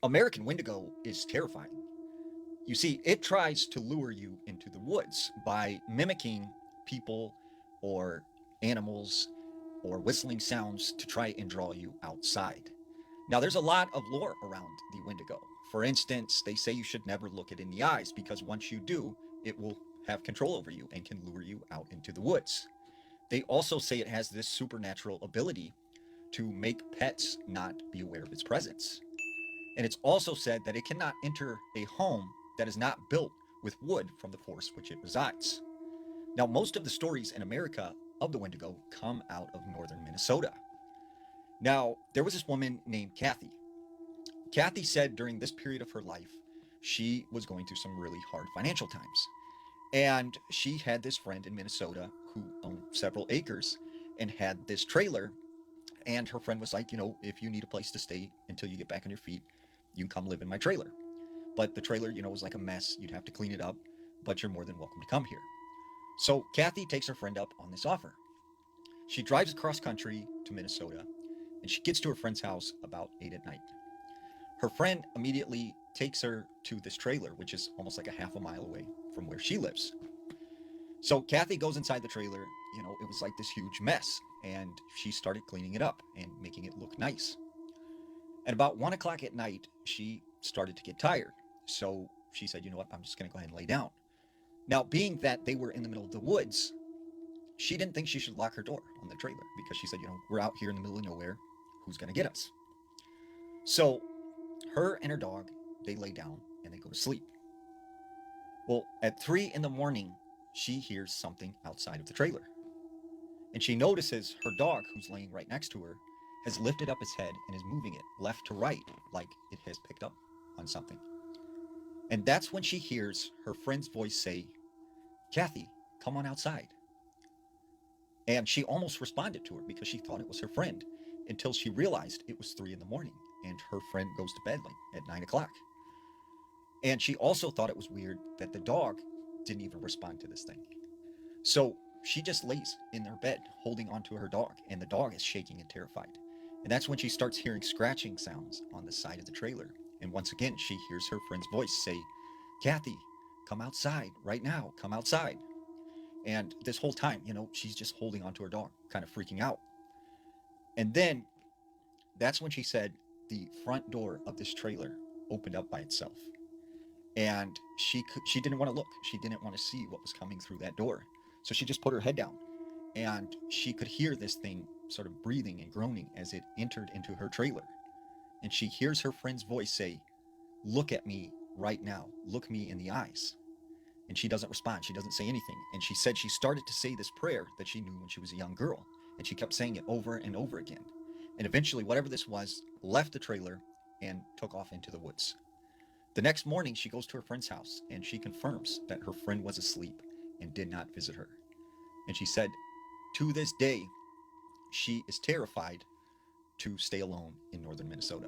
American Wendigo is terrifying. You see, it tries to lure you into the woods by mimicking people or animals or whistling sounds to try and draw you outside. Now, there's a lot of lore around the Wendigo. For instance, they say you should never look it in the eyes because once you do, it will have control over you and can lure you out into the woods. They also say it has this supernatural ability to make pets not be aware of its presence. And it's also said that it cannot enter a home that is not built with wood from the forest which it resides. Now, most of the stories in America of the Wendigo come out of northern Minnesota. Now, there was this woman named Kathy. Kathy said during this period of her life, she was going through some really hard financial times. And she had this friend in Minnesota who owned several acres and had this trailer. And her friend was like, if you need a place to stay until you get back on your feet, you can come live in my trailer. But the trailer, was like a mess. You'd have to clean it up, but you're more than welcome to come here. So Kathy takes her friend up on this offer. She drives across country to Minnesota and she gets to her friend's house about 8 at night. Her friend immediately takes her to this trailer, which is almost like a half a mile away from where she lives. So Kathy goes inside the trailer. It was like this huge mess, and she started cleaning it up and making it look nice. At about 1 o'clock at night, she started to get tired. So she said, you know what, I'm just going to go ahead and lay down. Now, being that they were in the middle of the woods, she didn't think she should lock her door on the trailer because she said, we're out here in the middle of nowhere. Who's going to get us? So her and her dog, they lay down and they go to sleep. Well, at 3 in the morning, she hears something outside of the trailer. And she notices her dog, who's laying right next to her, has lifted up its head and is moving it left to right like it has picked up on something. And that's when she hears her friend's voice say, Kathy, come on outside. And she almost responded to her because she thought it was her friend until she realized it was 3 in the morning and her friend goes to bed like at 9 o'clock. And she also thought it was weird that the dog didn't even respond to this thing. So she just lays in her bed holding onto her dog, and the dog is shaking and terrified. And that's when she starts hearing scratching sounds on the side of the trailer. And once again, she hears her friend's voice say, Kathy, come outside right now, come outside. And this whole time, she's just holding onto her dog, kind of freaking out. And then that's when she said the front door of this trailer opened up by itself. And she didn't want to look. She didn't want to see what was coming through that door. So she just put her head down and she could hear this thing sort of breathing and groaning as it entered into her trailer. And she hears her friend's voice say, look at me right now. Look me in the eyes. And she doesn't respond. She doesn't say anything. And she said she started to say this prayer that she knew when she was a young girl. And she kept saying it over and over again. And eventually, whatever this was, left the trailer and took off into the woods. The next morning, she goes to her friend's house and she confirms that her friend was asleep and did not visit her. And she said, to this day, she is terrified to stay alone in northern Minnesota.